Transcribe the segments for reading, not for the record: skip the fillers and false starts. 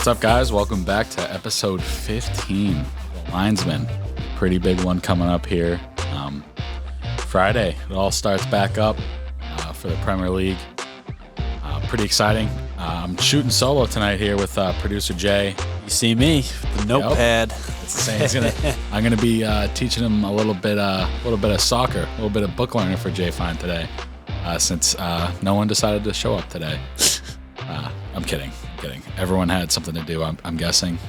What's up, guys? Welcome back to episode 15 of the Linesmen. Pretty big one coming up here. Friday, it all starts back up for the Premier League. Pretty exciting. I'm shooting solo tonight here with producer Jay. You see me, the notepad. Yep. It's the same. I'm gonna be teaching him a little bit of soccer, a little bit of book learning for Jay Fine today, since no one decided to show up today. I'm kidding. Everyone had something to do, I'm guessing.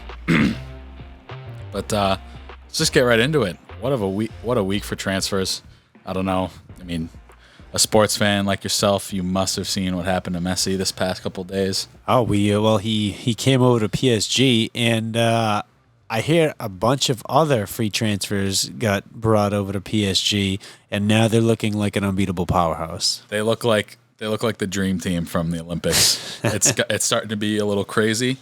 But let's just get right into it. What a week for transfers. I don't know. I mean, a sports fan like yourself, you must have seen what happened to Messi this past couple of days. Oh, he came over to PSG, and I hear a bunch of other free transfers got brought over to PSG, and now they're looking like an unbeatable powerhouse. They look like the dream team from the Olympics. It's starting to be a little crazy.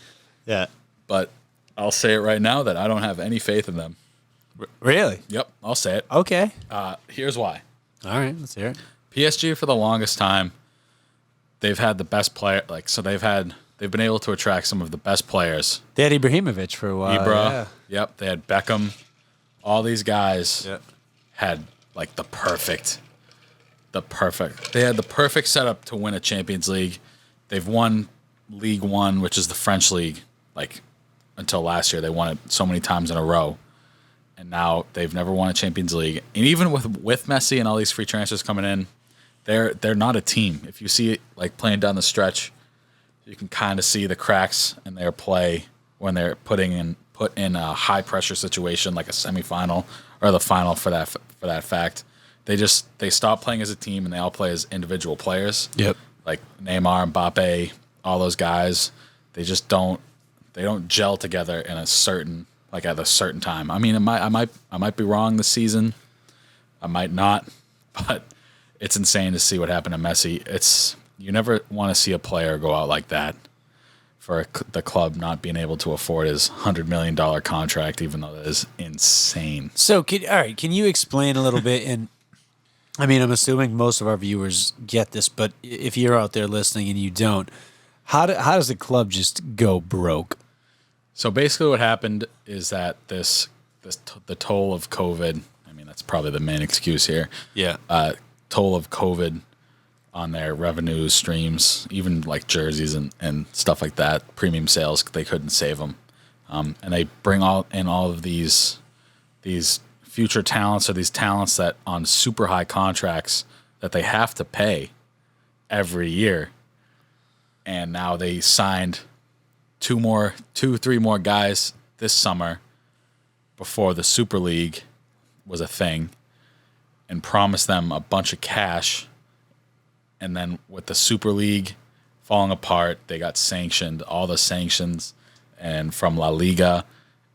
Yeah. But I'll say it right now that I don't have any faith in them. Really? Yep, I'll say it. Okay. Here's why. All right, let's hear it. PSG for the longest time, they've had the best player. They've been able to attract some of the best players. They had Ibrahimovic for a while. Ibra. Yeah. Yep. They had Beckham. All these guys Yep. had like the perfect. They had the perfect setup to win a Champions League. They've won League One, which is the French league. Like until last year, they won it so many times in a row. And now they've never won a Champions League. And even with Messi and all these free transfers coming in, they're not a team. If you see it like playing down the stretch, you can kind of see the cracks in their play when they're put in a high pressure situation like a semifinal or the final for that fact. They stop playing as a team and they all play as individual players. Yep. Like Neymar, Mbappe, all those guys, they don't gel together at a certain time. I mean, I might be wrong this season. I might not, but it's insane to see what happened to Messi. You never want to see a player go out like that for the club not being able to afford his $100 million contract, even though that is insane. So, can you explain a little bit? And I mean, I'm assuming most of our viewers get this, but if you're out there listening and you don't, how does the club just go broke? So basically what happened is that the toll of COVID, I mean, that's probably the main excuse here. Yeah. Toll of COVID on their revenue streams, even like jerseys and stuff like that, premium sales, they couldn't save them. And they bring all of these future talents or these talents that on super high contracts that they have to pay every year. And now they signed three more guys this summer before the Super League was a thing and promised them a bunch of cash. And then with the Super League falling apart, they got sanctioned, all the sanctions and from La Liga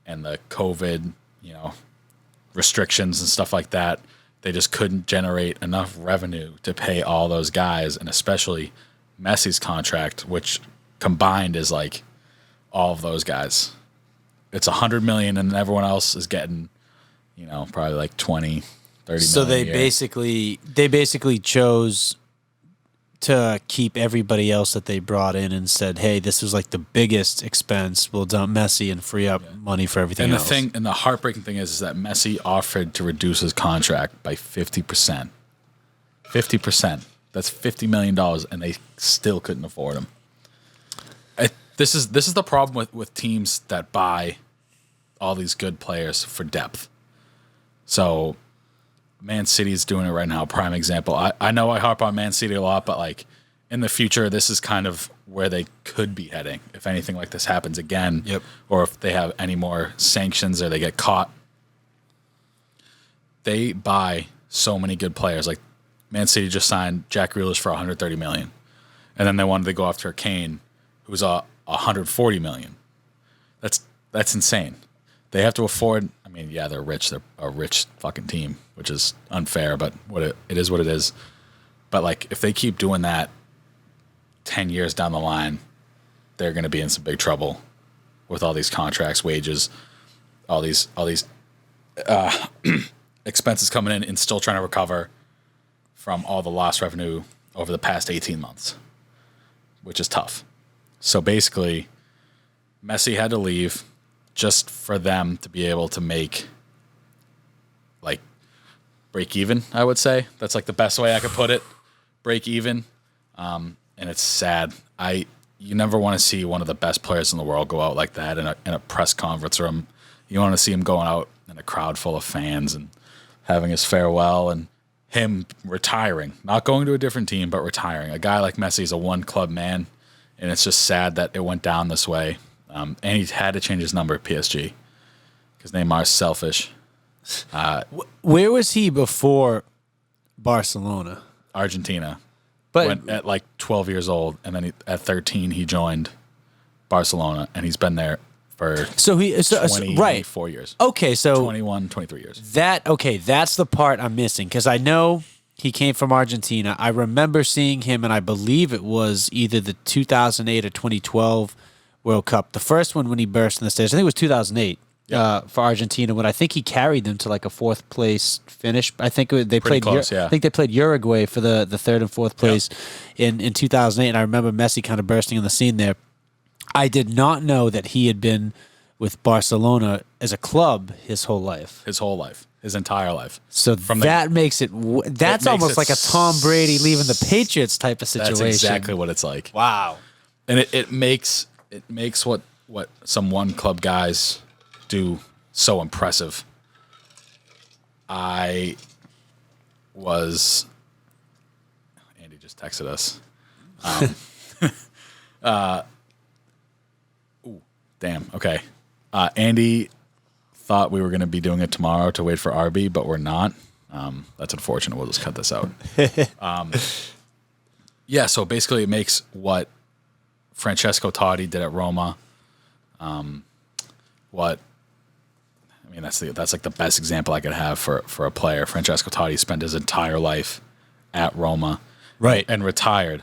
and the COVID, restrictions and stuff like that. They just couldn't generate enough revenue to pay all those guys, and especially Messi's contract, which combined is like all of those guys. It's $100 million, and everyone else is getting, probably like 20, 30 so million. So they basically chose to keep everybody else that they brought in and said, "Hey, this was like the biggest expense. We'll dump Messi and free up money for everything else." And the heartbreaking thing is that Messi offered to reduce his contract by 50%. 50%. That's $50 million, and they still couldn't afford him. This is the problem with teams that buy all these good players for depth. So Man City's doing it right now, prime example. I know I harp on Man City a lot, but like in the future, this is kind of where they could be heading if anything like this happens again. Yep. Or if they have any more sanctions or they get caught. They buy so many good players. Like Man City just signed Jack Grealish for $130 million. And then they wanted to go after Kane, who's $140 million. That's insane. They have to afford. I mean, yeah, they're rich. They're a rich fucking team, which is unfair, but it is what it is. But like, if they keep doing that 10 years down the line, they're going to be in some big trouble with all these contracts, wages, all these expenses coming in and still trying to recover from all the lost revenue over the past 18 months, which is tough. So basically, Messi had to leave just for them to be able to make like break even, I would say. That's like the best way I could put it. Break even. And it's sad. You never want to see one of the best players in the world go out like that in a press conference room. You want to see him going out in a crowd full of fans and having his farewell and him retiring, not going to a different team, but retiring. A guy like Messi is a one-club man, and it's just sad that it went down this way. And he had to change his number at PSG because Neymar's selfish. Where was he before Barcelona? Argentina. But Went at like 12 years old, and then at 13 he joined Barcelona, and he's been there for 24 years. Okay, so 21, 23 years. That's the part I'm missing because I know he came from Argentina. I remember seeing him, and I believe it was either the 2008 or 2012 World Cup. The first one when he burst in the stage, I think it was 2008 for Argentina, when I think he carried them to like a fourth place finish. I think they played close, I think they played Uruguay for the third and fourth place in 2008, and I remember Messi kind of bursting on the scene there. I did not know that he had been with Barcelona as a club his whole life. His entire life. So that makes it. That's almost like a Tom Brady leaving the Patriots type of situation. That's exactly what it's like. Wow. And it makes what some one club guys do so impressive. Andy just texted us. Damn. Okay. Andy thought we were going to be doing it tomorrow to wait for RB, but we're not. That's unfortunate. We'll just cut this out. So basically it makes what Francesco Totti did at Roma. That's like the best example I could have for a player. Francesco Totti spent his entire life at Roma, right, and retired.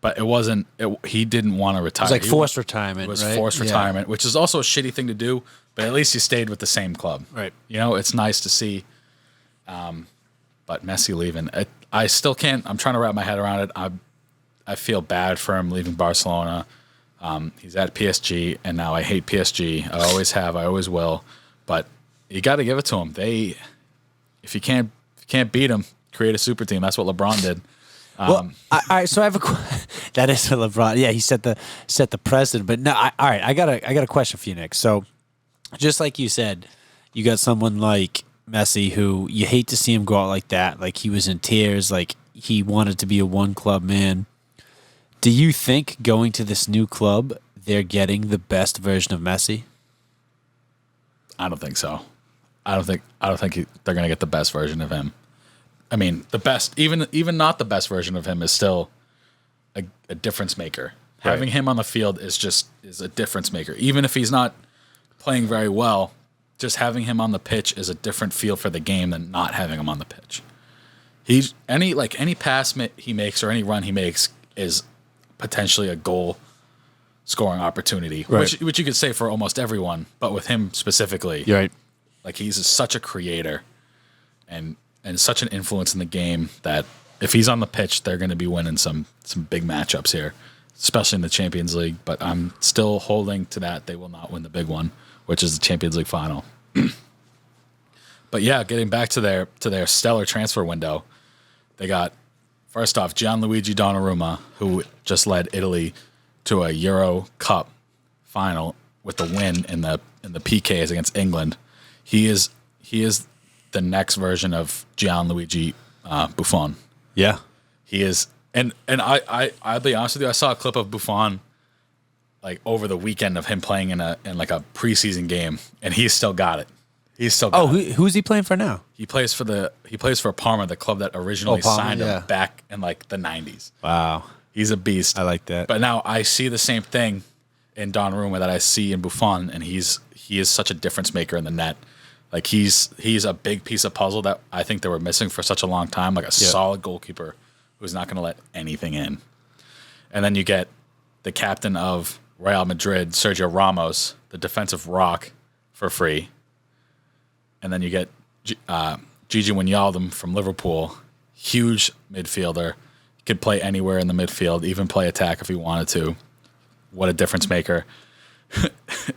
But it wasn't. He didn't want to retire. It was like forced retirement. It was forced retirement, which is also a shitty thing to do. But at least he stayed with the same club. Right. It's nice to see. But Messi leaving, I still can't. I'm trying to wrap my head around it. I feel bad for him leaving Barcelona. He's at PSG, and now I hate PSG. I always have. I always will. But you got to give it to him. If you can't beat them, create a super team. That's what LeBron did. All right. So I have that is what LeBron. Yeah, he set the precedent. But no, all right. I got a question for you, Nick. So, just like you said, you got someone like Messi who you hate to see him go out like that. Like he was in tears. Like he wanted to be a one club man. Do you think going to this new club, they're getting the best version of Messi? I don't think so. I don't think they're going to get the best version of him. I mean, the best, even not the best version of him is still a difference maker. Right. Having him on the field is a difference maker. Even if he's not playing very well, just having him on the pitch is a different feel for the game than not having him on the pitch. Any pass he makes or any run he makes is potentially a goal scoring opportunity, right, which you could say for almost everyone, but with him specifically, you're right. Like he's such a creator and such an influence in the game that if he's on the pitch, they're going to be winning some big matchups here, especially in the Champions League. But I'm still holding to that they will not win the big one, which is the Champions League final. But yeah, getting back to their stellar transfer window, they got, first off, Gianluigi Donnarumma, who just led Italy to a Euro Cup final with the win in the PKs against England. He is the next version of Gianluigi Buffon. Yeah, he is. And I'll be honest with you, I saw a clip of Buffon like over the weekend of him playing in like a preseason game, and he's still got it. He's still got it. Who's he playing for now? He plays for Parma, the club that originally signed him back in like the 90s. Wow. He's a beast. I like that. But now I see the same thing in Donnarumma that I see in Buffon, and he is such a difference maker in the net. Like he's a big piece of puzzle that I think they were missing for such a long time, like a solid goalkeeper who's not going to let anything in. And then you get the captain of Real Madrid, Sergio Ramos, the defensive rock, for free. And then you get Gigi Wijnaldum from Liverpool, huge midfielder, could play anywhere in the midfield, even play attack if he wanted to. What a difference maker.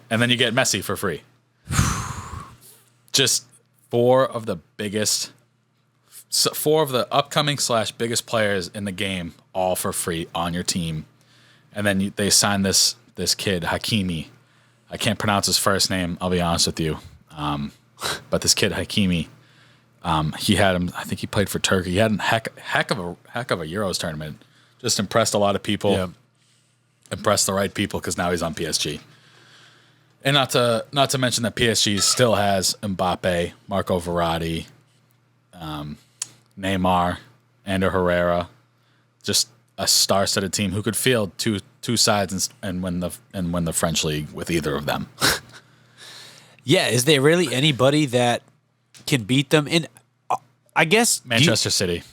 and then you get Messi for free. Just four of the upcoming / biggest players in the game, all for free on your team. And then they signed this kid, Hakimi. I can't pronounce his first name, I'll be honest with you. But this kid, Hakimi, he had him, I think he played for Turkey. He had a heck of a Euros tournament. Just impressed a lot of people. Yeah. Impressed the right people because now he's on PSG. And not to mention that PSG still has Mbappe, Marco Verratti, Neymar, Ander Herrera, just a star-studded team who could field two sides and win the French league with either of them. Yeah, is there really anybody that can beat them? And I guess Manchester City.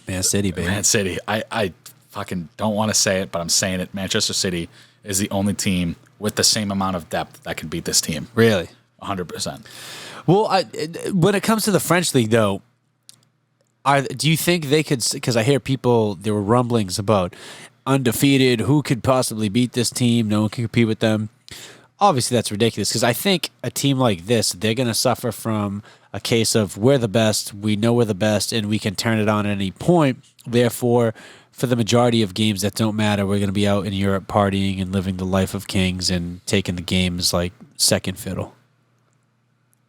Man City, baby. Man City. I fucking don't want to say it, but I'm saying it. Manchester City is the only team with the same amount of depth that can beat this team. Really? 100%. Well, when it comes to the French league, though, do you think they could? Because I hear there were rumblings about undefeated. Who could possibly beat this team? No one can compete with them. Obviously, that's ridiculous because I think a team like this, they're going to suffer from a case of we're the best, we know we're the best, and we can turn it on at any point. Therefore, for the majority of games that don't matter, we're going to be out in Europe partying and living the life of kings and taking the games like second fiddle.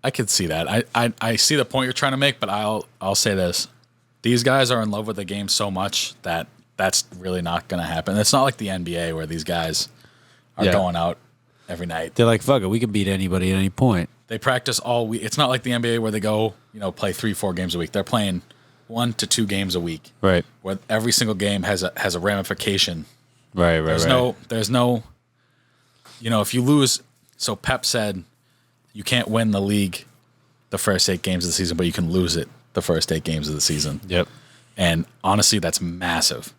I could see that. I see the point you're trying to make, but I'll say this. These guys are in love with the game so much that that's really not going to happen. It's not like the NBA where these guys are going out every night. They're like, fuck it, we can beat anybody at any point. They practice all week. It's not like the NBA where they go, play 3-4 games a week. They're playing 1 to 2 games a week. Right. Where every single game has a ramification. Right. There's no, if you lose. So Pep said, you can't win the league the first 8 games of the season, but you can lose it the first 8 games of the season. Yep. And honestly, that's massive.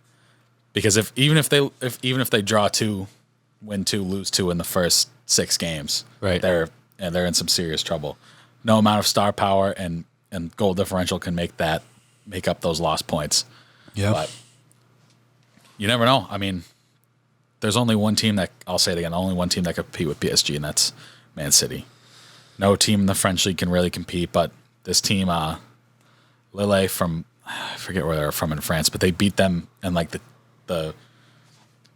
Because even if they draw 2, win 2, lose 2 in the first 6 games, right, they're in some serious trouble. No amount of star power and goal differential can make up those lost points. Yeah. But you never know. I mean, there's only one team that, I'll say it again, only one team that can compete with PSG, and that's Man City. No team in the French league can really compete, but this team, Lille from, I forget where they're from in France, but they beat them in like the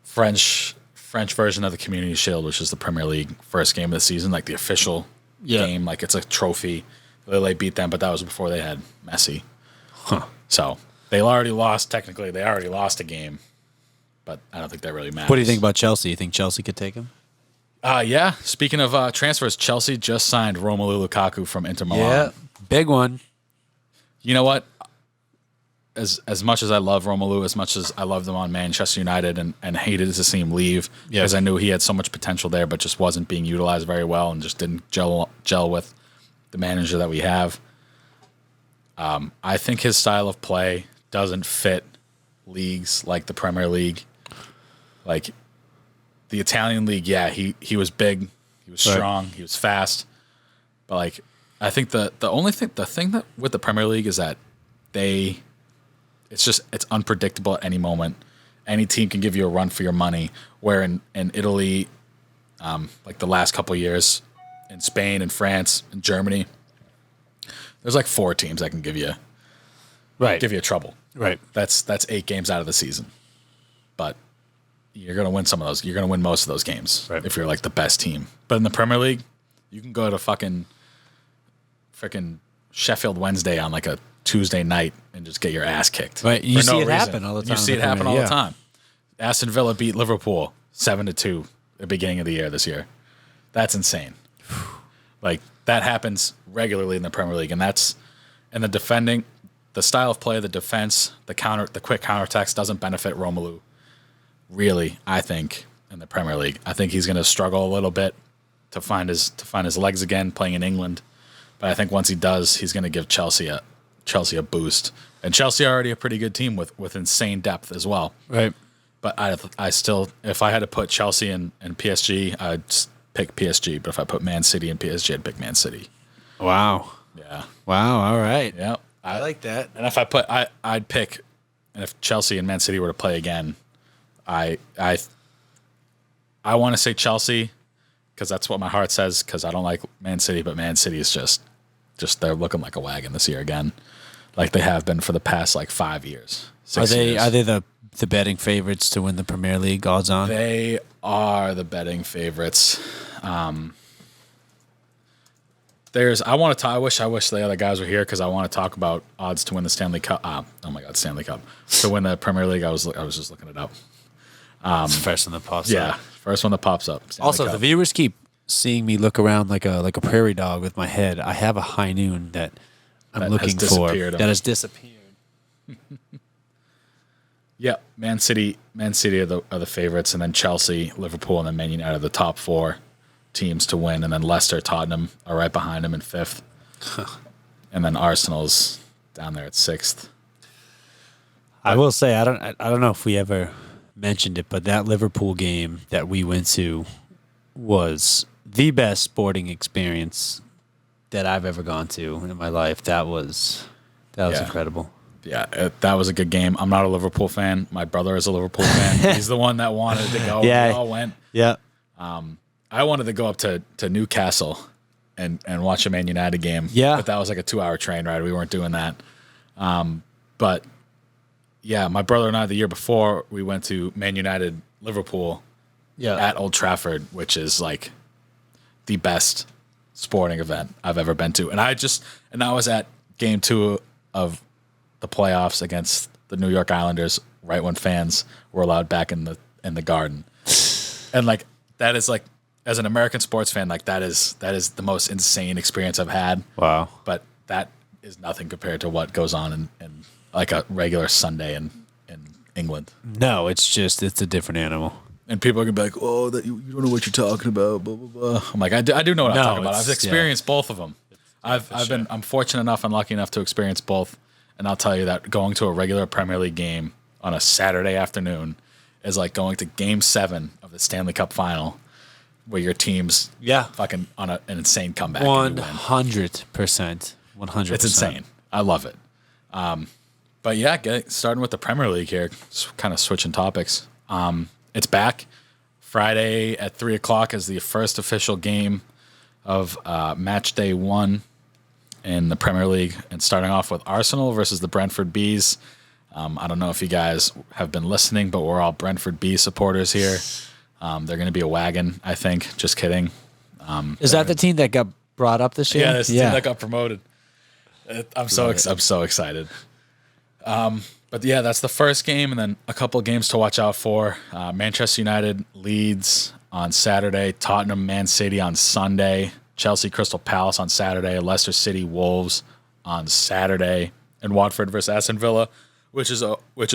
French version of the Community Shield, which is the Premier League first game of the season, like the official game, like it's a trophy. Lille beat them, but that was before they had Messi. Huh. So they already lost, technically, they already lost a game, but I don't think that really matters. What do you think about Chelsea? You think Chelsea could take him? Yeah. Speaking of transfers, Chelsea just signed Romelu Lukaku from Inter Milan. Yeah, big one. You know what? As much as I love Romelu, as much as I loved him on Manchester United and hated to see him leave because I knew he had so much potential there, but just wasn't being utilized very well and just didn't gel with the manager that we have. I think his style of play doesn't fit leagues like the Premier League. Like the Italian league, he was big, he was strong, he was fast. But like I think the thing that with the Premier League is that it's unpredictable at any moment. Any team can give you a run for your money. Where in Italy, like the last couple of years, in Spain and France and Germany, there's like 4 teams that can give you trouble. Right. That's 8 games out of the season. But you're gonna win some of those. You're gonna win most of those games if you're like the best team. But in the Premier League, you can go to freaking Sheffield Wednesday on like a Tuesday night and just get your ass kicked. Right. You see it happen all the time. You see it happen all the time. Aston Villa beat Liverpool 7-2 at the beginning of the year this year. That's insane. Like that happens regularly in the Premier League, and the defending, the style of play, the defense, the quick counterattacks doesn't benefit Romelu. Really, I think in the Premier League, I think he's going to struggle a little bit to find his legs again playing in England. But I think once he does, he's going to give Chelsea a boost. And Chelsea are already a pretty good team with insane depth as well. Right. But I still, if I had to put Chelsea and PSG, I'd pick PSG. But if I put Man City and PSG, I'd pick Man City. Wow. Yeah. Wow. All right. Yeah. I like that. And if I'd pick, and if Chelsea and Man City were to play again, I want to say Chelsea, because that's what my heart says, because I don't like Man City, but Man City is just they're looking like a wagon this year again, like they have been for the past like 5 years. Are they the betting favorites to win the Premier League, odds on? They are the betting favorites. I wish the other guys were here because I want to talk about odds to win the Stanley Cup. Oh my God, Stanley Cup to win the Premier League. I was just looking it up. It's the first one that pops up. Yeah, first one that pops up. Stanley Also, Cup. the viewers keep seeing me look around like a prairie dog with my head. I have a high noon that I'm looking for that has disappeared. Yeah, Man City are the favorites, and then Chelsea, Liverpool, and then Man United are the top 4 teams to win, and then Leicester, Tottenham are right behind them in 5th, and then Arsenal's down there at 6th. I will say I don't know if we ever mentioned it, but that Liverpool game that we went to was the best sporting experience that I've ever gone to in my life. That was incredible. Yeah, that was a good game. I'm not a Liverpool fan. My brother is a Liverpool fan. He's the one that wanted to go. Yeah. We all went. Yeah. I wanted to go up to Newcastle and watch a Man United game. Yeah. But that was like a 2-hour train ride. We weren't doing that. But yeah, my brother and I, the year before, we went to Man United Liverpool at Old Trafford, which is like the best sporting event I've ever been to. And I was at game 2 of the playoffs against the New York Islanders right when fans were allowed back in the Garden. And like that is like, as an American sports fan, like that is the most insane experience I've had. Wow. But that is nothing compared to what goes on in like a regular Sunday in England. No, it's a different animal. And people are gonna be like, "Oh, that you don't know what you're talking about." Blah blah blah. I'm like, I do know what I'm talking about. I've experienced both of them. I'm fortunate enough and lucky enough to experience both. And I'll tell you that going to a regular Premier League game on a Saturday afternoon is like going to Game 7 of the Stanley Cup Final, where your team's fucking on an insane comeback. 100%. 100%. It's insane. I love it. But yeah, starting with the Premier League here, kind of switching topics. It's back. Friday at 3:00 is the first official game of match day 1 in the Premier League, and starting off with Arsenal versus the Brentford Bees. I don't know if you guys have been listening, but we're all Brentford Bees supporters here. They're going to be a wagon, I think. Just kidding. Is that the team that got brought up this year? Yeah, this team that got promoted. I'm so excited. But yeah, that's the first game, and then a couple of games to watch out for. Manchester United, Leeds on Saturday, Tottenham, Man City on Sunday, Chelsea, Crystal Palace on Saturday, Leicester City, Wolves on Saturday, and Watford versus Aston Villa, which is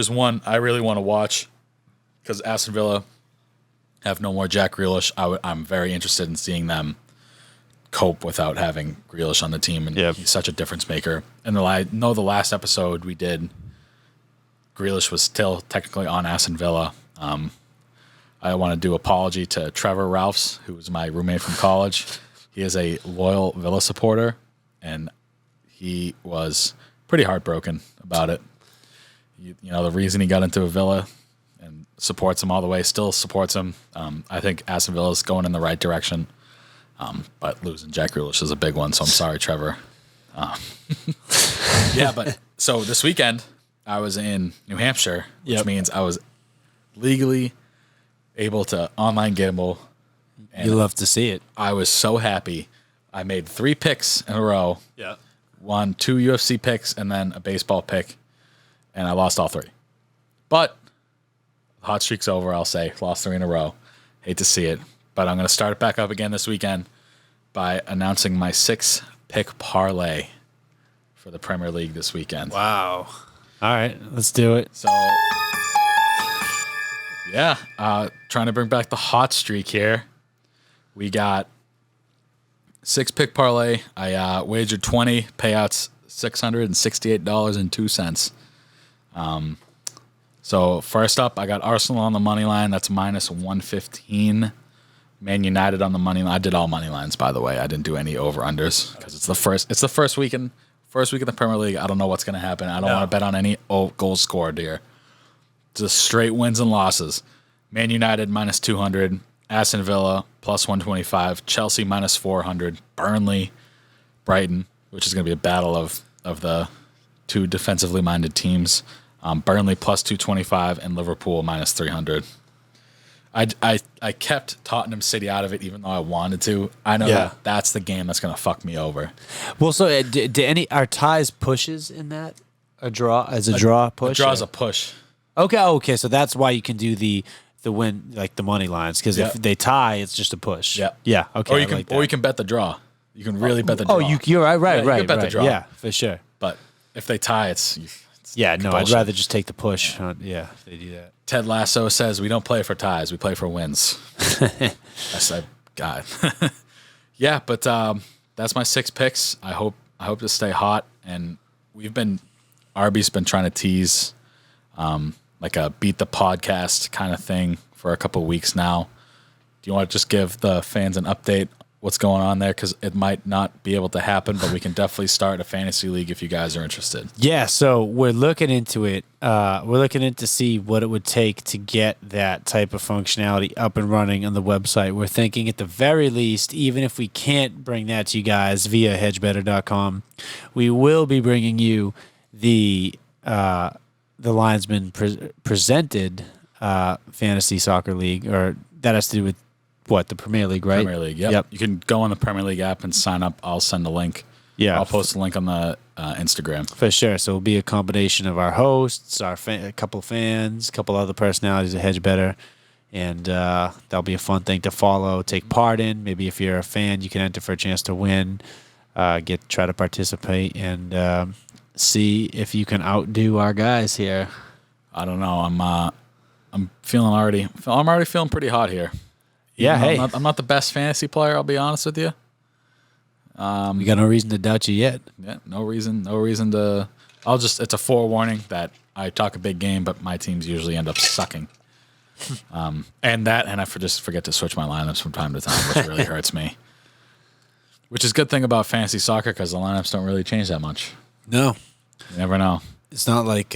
one I really want to watch because Aston Villa have no more Jack Grealish. I'm very interested in seeing them cope without having Grealish on the team, and he's such a difference maker. And I know the last episode we did, Grealish was still technically on Aston Villa. I want to do apology to Trevor Ralphs, who was my roommate from college. He is a loyal Villa supporter, and he was pretty heartbroken about it. You know, the reason he got into a Villa and supports him all the way, still supports him. I think Aston Villa is going in the right direction, but losing Jack Grealish is a big one, so I'm sorry, Trevor. Yeah, but so this weekend I was in New Hampshire, which means I was legally able to online gamble. You love to see it. I was so happy. I made 3 picks in a row. Yeah. Won 2 UFC picks and then a baseball pick, and I lost all 3. But the hot streak's over, I'll say. Lost 3 in a row. Hate to see it. But I'm going to start it back up again this weekend by announcing my 6-pick parlay for the Premier League this weekend. Wow. All right, let's do it. So, yeah, trying to bring back the hot streak here. We got 6-pick parlay. I wagered 20, payouts $668.02. So first up, I got Arsenal on the money line. That's minus 115. Man United on the money line. I did all money lines, by the way. I didn't do any over unders because it's the first week in the Premier League. I don't know what's going to happen. I don't want to bet on any goals scored here. Just straight wins and losses. Man United minus 200. Aston Villa plus 125, Chelsea minus 400, Burnley, Brighton, which is going to be a battle of the two defensively minded teams. Burnley plus 225 and Liverpool minus 300. I kept Tottenham City out of it even though I wanted to. I know that's the game that's going to fuck me over. Well, so are ties pushes in that? A draw as a draw push? A draw is a push. Okay. So that's why you can do the win, like the money lines, because if they tie, it's just a push. Yeah. Okay. Or you can bet the draw. You can really bet the draw. You're right. You can bet the draw. Yeah, for sure. But if they tie, it's I'd bullshit. rather just take the push. If they do that. Ted Lasso says we don't play for ties, we play for wins. I said, God. Yeah, but that's my 6 picks. I hope to stay hot, and Arby's been trying to tease like a beat the podcast kind of thing for a couple of weeks now. Do you want to just give the fans an update what's going on there? Because it might not be able to happen, but we can definitely start a fantasy league if you guys are interested. Yeah, so we're looking into it. We're looking into see what it would take to get that type of functionality up and running on the website. We're thinking at the very least, even if we can't bring that to you guys via hedgebetter.com, we will be bringing you the Linesmen presented fantasy soccer league, or that has to do with what, the Premier League, right? Premier League, yep. You can go on the Premier League app and sign up. I'll send a link. Yeah. I'll post a link on the Instagram. For sure. So it'll be a combination of our hosts, a couple of fans, a couple other personalities at Hedge Better, and that'll be a fun thing to follow, take part in. Maybe if you're a fan, you can enter for a chance to win, try to participate, and see if you can outdo our guys here. I don't know. I'm already feeling pretty hot here. Yeah, hey. I'm not the best fantasy player, I'll be honest with you. We got no reason to doubt you yet. Yeah, no reason to. It's a forewarning that I talk a big game, but my teams usually end up sucking. And I just forget to switch my lineups from time to time, which really hurts me. Which is a good thing about fantasy soccer because the lineups don't really change that much. No. You never know. It's not like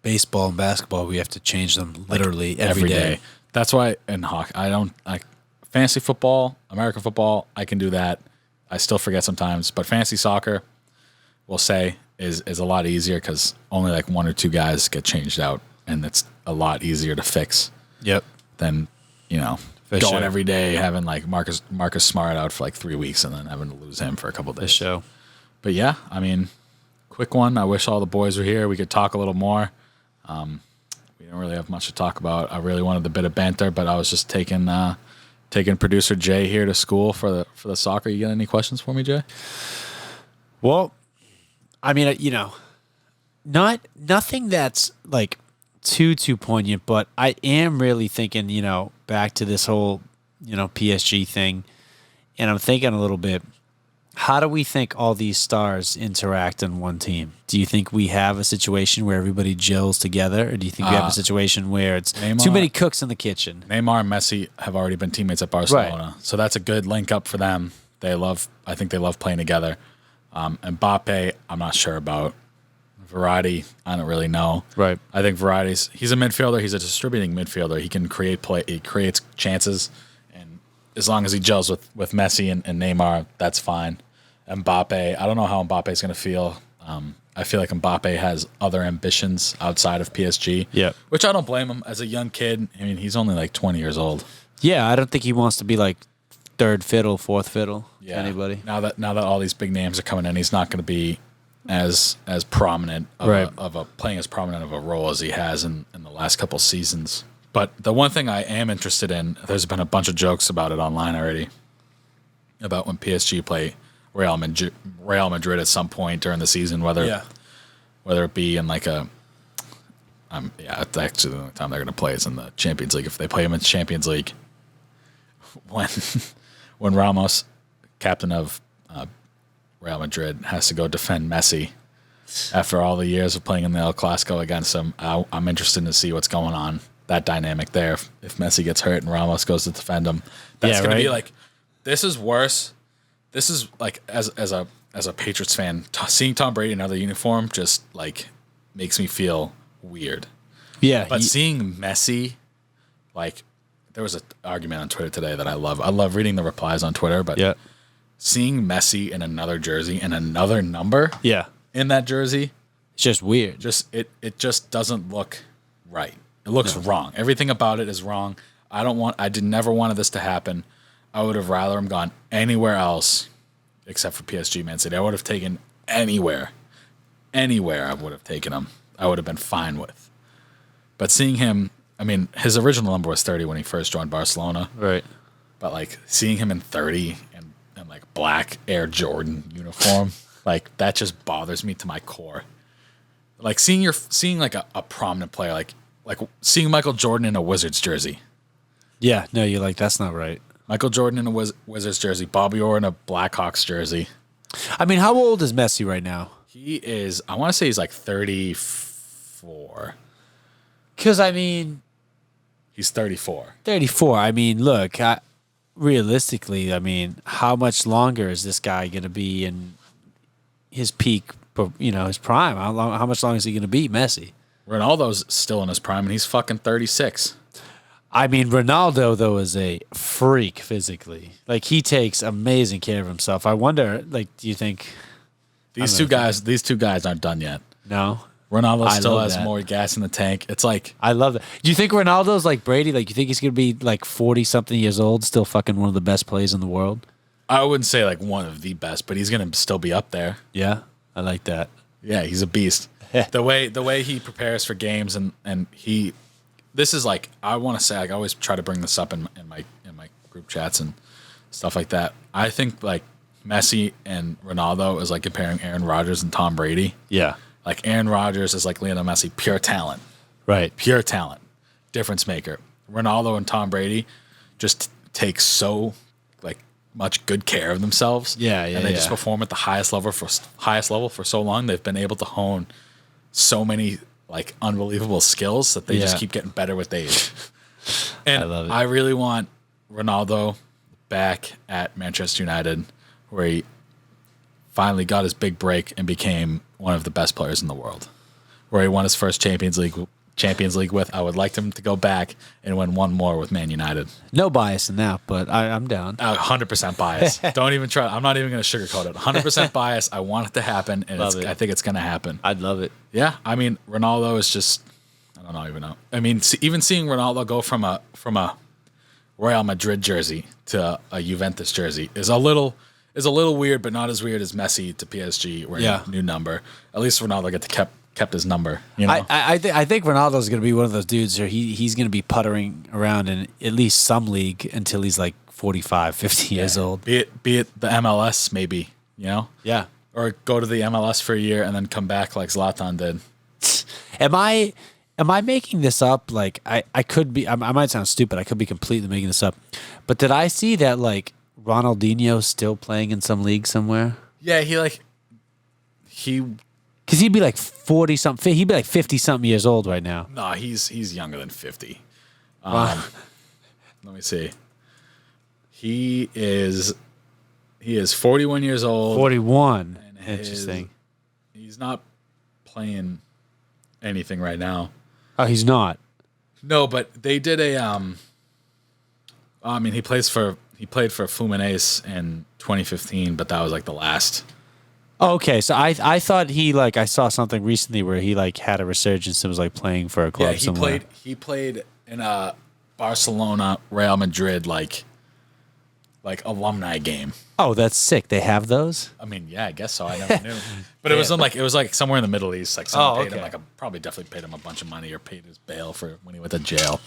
baseball and basketball. We have to change them literally every day. That's why in hockey, fantasy football, American football, I can do that. I still forget sometimes, but fantasy soccer, we'll say, is a lot easier because only like 1 or 2 guys get changed out, and it's a lot easier to fix. Yep. Than going every day having like Marcus Smart out for like 3 weeks and then having to lose him for a couple of days. But yeah, I mean, quick one. I wish all the boys were here. We could talk a little more. We don't really have much to talk about. I really wanted a bit of banter, but I was just taking producer Jay here to school for the soccer. You got any questions for me, Jay? Well, I mean, nothing that's like too poignant, but I am really thinking, back to this whole, PSG thing, and I'm thinking a little bit, how do we think all these stars interact on one team? Do you think we have a situation where everybody gels together, or do you think we have a situation where it's too many cooks in the kitchen? Neymar and Messi have already been teammates at Barcelona, so that's a good link up for them. I think they love playing together. Mbappe, I'm not sure about. Verratti, I don't really know. Right. I think he's a midfielder. He's a distributing midfielder. He can create play. He creates chances. As long as he gels with Messi and Neymar, that's fine. Mbappe, I don't know how Mbappe is going to feel. I feel like Mbappe has other ambitions outside of PSG. Yeah. Which I don't blame him. As a young kid, I mean, he's only like 20 years old. Yeah, I don't think he wants to be like third fiddle, fourth fiddle to anybody. Now that all these big names are coming in, he's not going to be as prominent playing as prominent of a role as he has in the last couple seasons. But the one thing I am interested in, there's been a bunch of jokes about it online already, about when PSG play Real Madrid at some point during the season, whether it be in like it's actually the only time they're going to play is in the Champions League. If they play him in the Champions League, when Ramos, captain of Real Madrid, has to go defend Messi after all the years of playing in the El Clasico against him, I'm interested to see what's going on. That dynamic there. If Messi gets hurt and Ramos goes to defend him, that's going to be like, this is worse. This is like, as a Patriots fan, seeing Tom Brady in another uniform just like makes me feel weird. Yeah. But seeing Messi, like there was an argument on Twitter today that I love. I love reading the replies on Twitter, but Yeah. seeing Messi in another jersey and another number Yeah. in that jersey, It's just weird. it just doesn't look right. It looks wrong. Everything about it is wrong. I did never wanted this to happen. I would have rather him gone anywhere else except for PSG, Man City. I would have taken anywhere I would have taken him. I would have been fine with. But seeing him, I mean, his original number was 30 when he first joined Barcelona. Right. But like seeing him in 30 and like black Air Jordan uniform, like that just bothers me to my core. Like seeing like a prominent player, like seeing Michael Jordan in a Wizards jersey. Yeah. No, you're like, that's not right. Michael Jordan in a Wizards jersey. Bobby Orr in a Blackhawks jersey. I mean, how old is Messi right now? He is, I want to say he's like 34. Because, I mean, He's 34. 34. I mean, look, realistically, I mean, how much longer is this guy going to be in his peak, his prime? How much longer is he going to be, Messi? Ronaldo's still in his prime, and he's fucking 36. I mean, Ronaldo, though, is a freak physically. Like, he takes amazing care of himself. I wonder, like, do you think... These two guys aren't done yet. No? Ronaldo I still love has that. more gas in the tank. It's like... I love that. Do you think Ronaldo's like Brady? Like, you think he's going to be, like, 40-something years old, still fucking one of the best players in the world? I wouldn't say, like, one of the best, but he's going to still be up there. Yeah? I like that. Yeah, he's a beast. The way he prepares for games and he... This is like, I want to say, like, I always try to bring this up in my group chats and stuff like that. I think, like, Messi and Ronaldo is like comparing Aaron Rodgers and Tom Brady. Yeah. Like, Aaron Rodgers is like Lionel Messi, pure talent. Right. Pure talent. Difference maker. Ronaldo and Tom Brady just take so, like, much good care of themselves. Yeah, And they just perform at the highest level for so long. They've been able to hone so many, like, unbelievable skills that they just keep getting better with age. And I love it. I really want Ronaldo back at Manchester United, where he finally got his big break and became one of the best players in the world, where he won his first Champions League with. I would like him to go back and win one more with Man United. No bias in that, but I'm down. 100% bias. Don't even try. I'm not even going to sugarcoat it. 100% bias. I want it to happen, and I think it's going to happen. I'd love it. Yeah, I mean, Ronaldo is just, I don't even know. I mean, even seeing Ronaldo go from a Real Madrid jersey to a Juventus jersey is a little weird, but not as weird as Messi to PSG wearing a new number. At least Ronaldo kept his number. You know? I think Ronaldo's going to be one of those dudes where he's going to be puttering around in at least some league until he's like 45, 50 years old. Be it the MLS maybe, you know? Yeah. Or go to the MLS for a year and then come back like Zlatan did. Am I making this up? Like, I could be, I might sound stupid. I could be completely making this up. But did I see that, like, Ronaldinho's still playing in some league somewhere? Yeah, he Because he'd be like 40-something. He'd be like 50-something years old right now. no, he's younger than 50. Wow. Let me see. He is 41 years old. 41. and Interesting. He's not playing anything right now. Oh, he's not. No, but they did I mean, he played for Fluminense in 2015, but that was like the last. Oh, okay, so I thought I saw something recently where he like had a resurgence and was like playing for a club somewhere. He played in a Barcelona Real Madrid like alumni game. Oh, that's sick. They have those? I mean, yeah, I guess so. I never knew. But it was like somewhere in the Middle East. Like someone paid him probably definitely paid him a bunch of money or paid his bail for when he went to jail.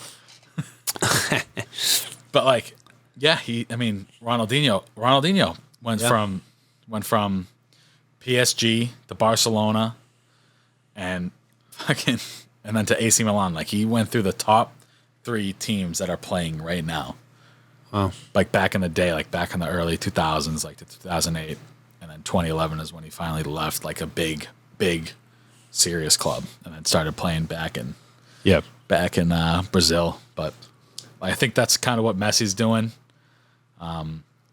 But like, yeah, Ronaldinho went from PSG to Barcelona and then to AC Milan. Like he went through the top 3 teams that are playing right now. Wow. Like back in the day, like back in the early 2000s, like to 2008, and then 2011 is when he finally left like a big serious club and then started playing back in Brazil. But I think that's kind of what Messi's doing.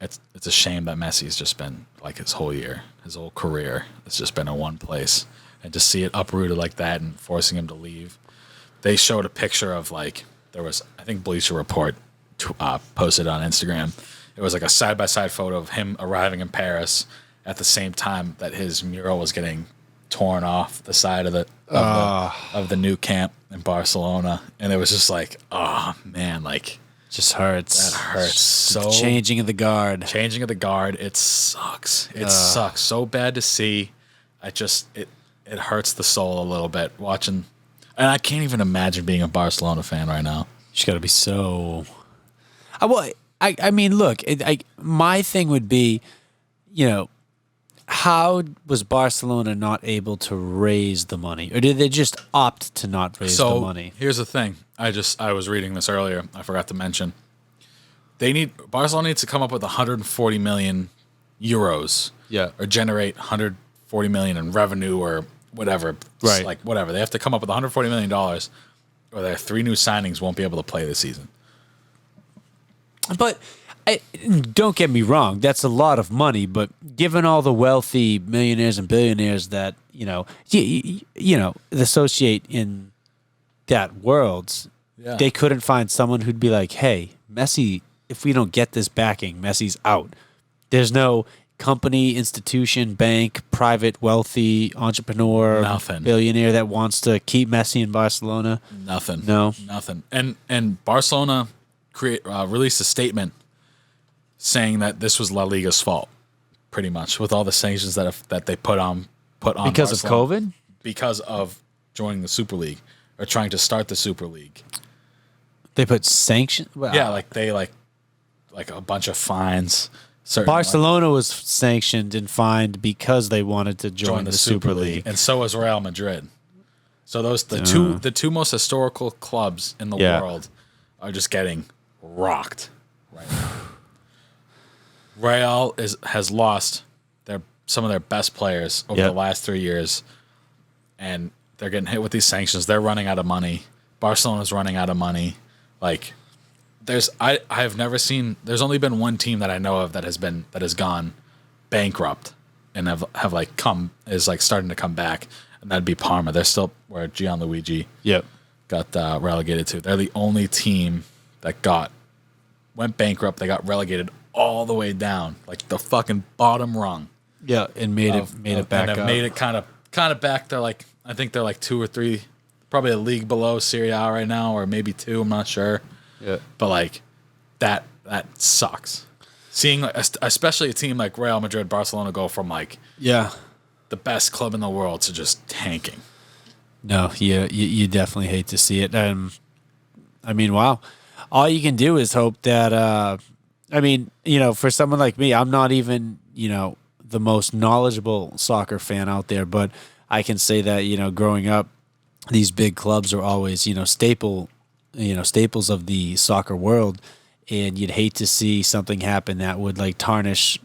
It's a shame that Messi's just been like his whole career, it's just been in one place, and to see it uprooted like that and forcing him to leave. They showed a picture of like there was, I think Bleacher Report posted on Instagram. It was like a side-by-side photo of him arriving in Paris at the same time that his mural was getting torn off the side of the new camp in Barcelona, and it was just like, oh man, like just hurts. That hurts so. Changing of the guard. It sucks. It sucks so bad to see. It hurts the soul a little bit watching, and I can't even imagine being a Barcelona fan right now. You just got to be so. I mean, look, my thing would be, how was Barcelona not able to raise the money, or did they just opt to not raise the money? Here's the thing. I was reading this earlier. I forgot to mention. Barcelona needs to come up with 140 million euros. Yeah. Or generate 140 million in revenue or whatever. Right. Like whatever. They have to come up with 140 million dollars, or their 3 new signings won't be able to play this season. But don't get me wrong, that's a lot of money. But given all the wealthy millionaires and billionaires that associate in that world, they couldn't find someone who'd be like, "Hey, Messi, if we don't get this backing, Messi's out." There's no company, institution, bank, private, wealthy entrepreneur, billionaire that wants to keep Messi in Barcelona. Nothing. No. Nothing. And Barcelona released a statement saying that this was La Liga's fault, pretty much, with all the sanctions that they put on because Barcelona, of COVID, because of joining the Super League or trying to start the Super League. They put sanctions. Well, yeah, like they like a bunch of fines. Barcelona was sanctioned and fined because they wanted to join the Super League, and so was Real Madrid. So the two most historical clubs in the world are just getting rocked right now. Real has lost some of their best players over the last 3 years, and they're getting hit with these sanctions. They're running out of money. Barcelona's running out of money. Like, I've never seen. There's only been one team that I know of that has gone bankrupt and is starting to come back, and that'd be Parma. They're still where Gianluigi got relegated to. They're the only team that went bankrupt. They got relegated all the way down, like the fucking bottom rung. Yeah, and made it back up. Made it kind of back. They're like, I think they're like 2 or 3, probably a league below Serie A right now, or maybe 2. I'm not sure. Yeah, but like that sucks. Seeing especially a team like Real Madrid, Barcelona go from like the best club in the world to just tanking. No, you definitely hate to see it. I mean, wow. All you can do is hope that. For someone like me, I'm not even the most knowledgeable soccer fan out there, but I can say that growing up, these big clubs are always staples of the soccer world, and you'd hate to see something happen that would tarnish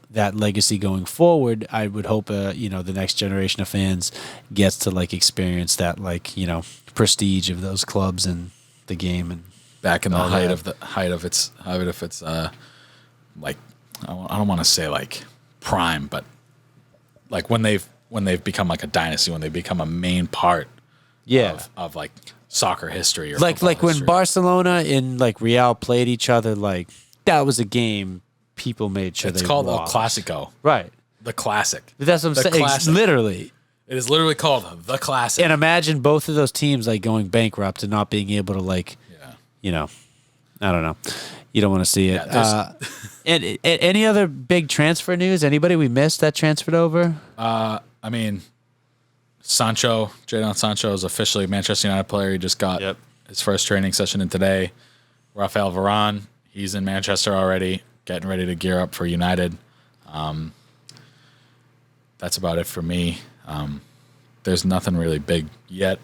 that legacy going forward. I would hope the next generation of fans gets to experience that prestige of those clubs and the game, and back in the height of its I don't want to say prime, but when they've become a dynasty, when they become a main part of soccer history, or like when history. Barcelona and Real played each other, that was a game people made sure it's they called watched. El Clasico, right? The classic. That's what I'm saying. Classic. Literally, it is literally called the classic. And imagine both of those teams going bankrupt and not being able to I don't know. You don't want to see it. And any other big transfer news? Anybody we missed that transferred over? I mean, Jadon Sancho is officially a Manchester United player. He just got his first training session in today. Rafael Varane, he's in Manchester already, getting ready to gear up for United. That's about it for me. There's nothing really big yet.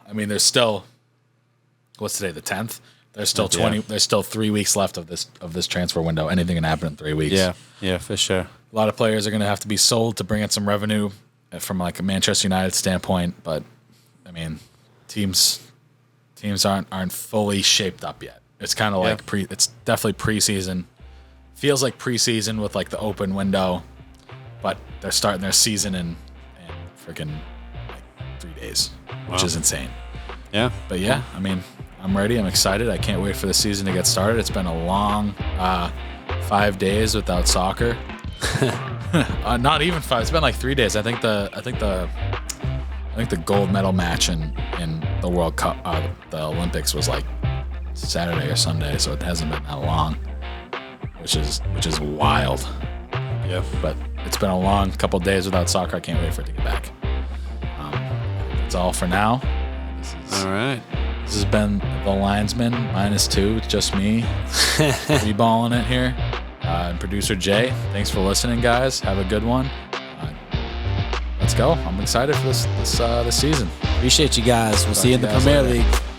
I mean, there's still, what's today, the 10th? There's still 20. There's still 3 weeks left of this transfer window. Anything can happen in 3 weeks. Yeah, for sure. A lot of players are going to have to be sold to bring in some revenue from a Manchester United standpoint. But I mean, teams aren't fully shaped up yet. It's kind of it's definitely preseason. Feels like preseason with the open window, but they're starting their season in freaking 3 days, which is insane. Yeah. But yeah, I mean, I'm ready. I'm excited. I can't wait for the season to get started. It's been a long 5 days without soccer. Not even 5. It's been like 3 days. I think the gold medal match in the World Cup, the Olympics, was like Saturday or Sunday, so it hasn't been that long, which is wild. Yeah. But it's been a long couple days without soccer. I can't wait for it to get back. That's all for now. All right. This has been the Linesmen -2. It's just me reballing it here. And producer Jay, thanks for listening, guys. Have a good one. Let's go. I'm excited for this season. Appreciate you guys. We'll see you in the Premier League.